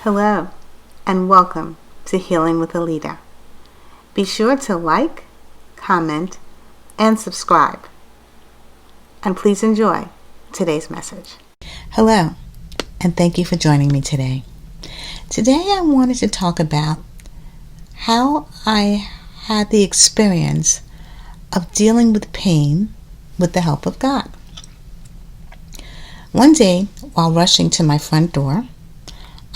Hello, and welcome to Healing with a Leader. Be sure to like, comment, and subscribe. And please enjoy today's message. Hello, and thank you for joining me today. Today I wanted to talk about how I had the experience of dealing with pain with the help of God. One day, while rushing to my front door,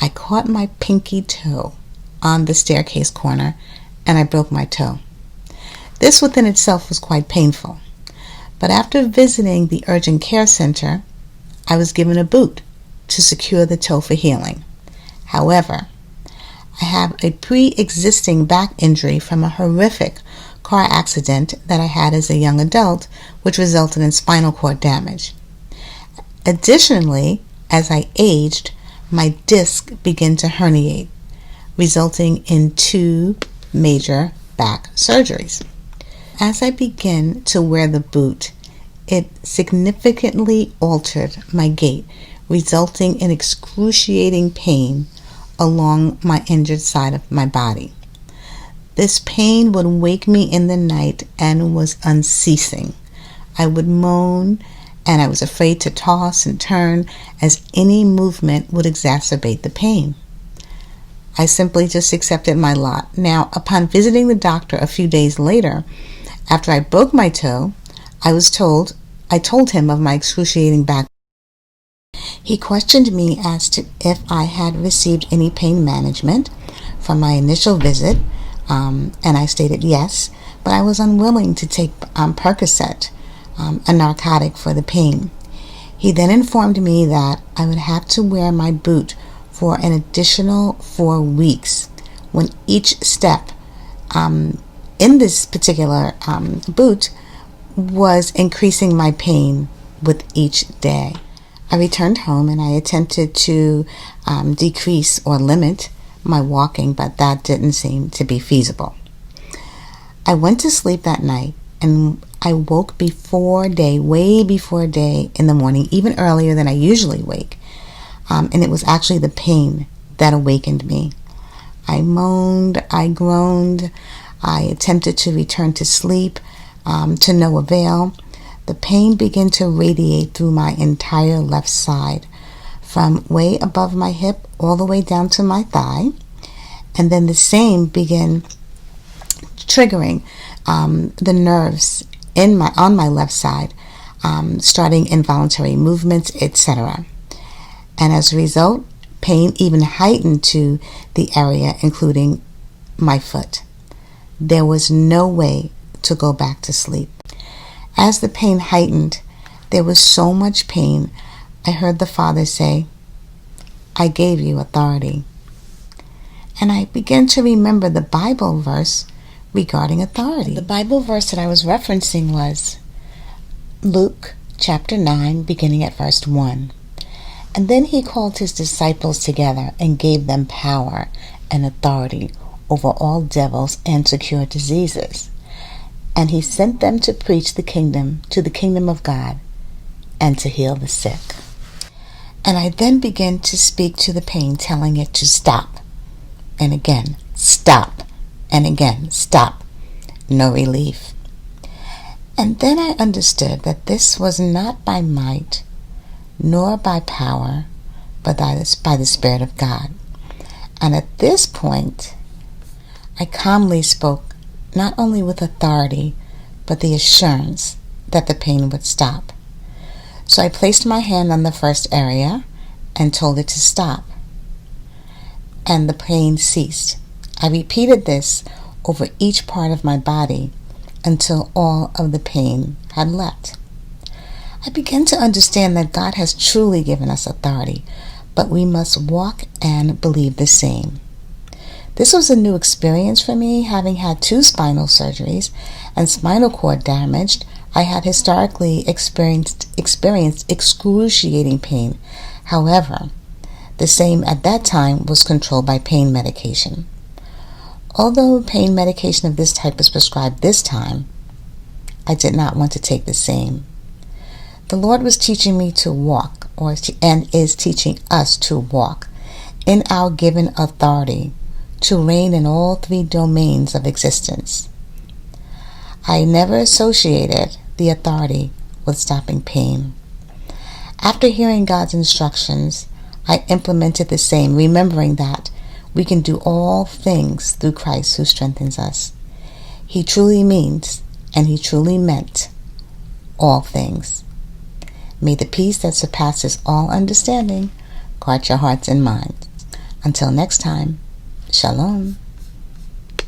I caught my pinky toe on the staircase corner and I broke my toe. This within itself was quite painful, but after visiting the urgent care center, I was given a boot to secure the toe for healing. However, I have a pre-existing back injury from a horrific car accident that I had as a young adult, which resulted in spinal cord damage. Additionally, as I aged, my disc began to herniate, resulting in 2 major back surgeries. As I began to wear the boot, it significantly altered my gait, resulting in excruciating pain along my injured side of my body. This pain would wake me in the night and was unceasing. I would moan, and I was afraid to toss and turn as any movement would exacerbate the pain. I simply just accepted my lot. Now, upon visiting the doctor a few days later, after I broke my toe, I told him of my excruciating back. He questioned me as to if I had received any pain management from my initial visit, and I stated yes, but I was unwilling to take Percocet, a narcotic for the pain. He then informed me that I would have to wear my boot for an additional 4 weeks, when each step in this particular boot was increasing my pain with each day. I returned home and I attempted to decrease or limit my walking, but that didn't seem to be feasible. I went to sleep that night and I woke way before day in the morning, even earlier than I usually wake. And it was actually the pain that awakened me. I moaned, I groaned, I attempted to return to sleep, to no avail. The pain began to radiate through my entire left side, from way above my hip all the way down to my thigh. And then the same began triggering the nerves on my left side, starting involuntary movements, etc. And as a result, pain even heightened to the area including my foot. There was no way to go back to sleep. As the pain heightened, there was so much pain, I heard the Father say, "I gave you authority." And I began to remember the Bible verse regarding authority. The Bible verse that I was referencing was Luke chapter 9, beginning at verse 1. "And then he called his disciples together and gave them power and authority over all devils and to cure diseases. And he sent them to preach the kingdom of God and to heal the sick." And I then began to speak to the pain, telling it to stop. And again, stop. And again, stop. No relief. And then I understood that this was not by might, nor by power, but by the Spirit of God. And at this point, I calmly spoke, not only with authority, but the assurance that the pain would stop. So I placed my hand on the first area and told it to stop. And the pain ceased. I repeated this over each part of my body until all of the pain had left. I began to understand that God has truly given us authority, but we must walk and believe the same. This was a new experience for me, having had 2 spinal surgeries and spinal cord damage. I had historically experienced excruciating pain. However, the same at that time was controlled by pain medication. Although pain medication of this type was prescribed this time, I did not want to take the same. The Lord was teaching me to walk, and is teaching us to walk in our given authority to reign in all three domains of existence. I never associated the authority with stopping pain. After hearing God's instructions, I implemented the same, remembering that we can do all things through Christ who strengthens us. He truly means, and He truly meant, all things. May the peace that surpasses all understanding guard your hearts and minds. Until next time, Shalom.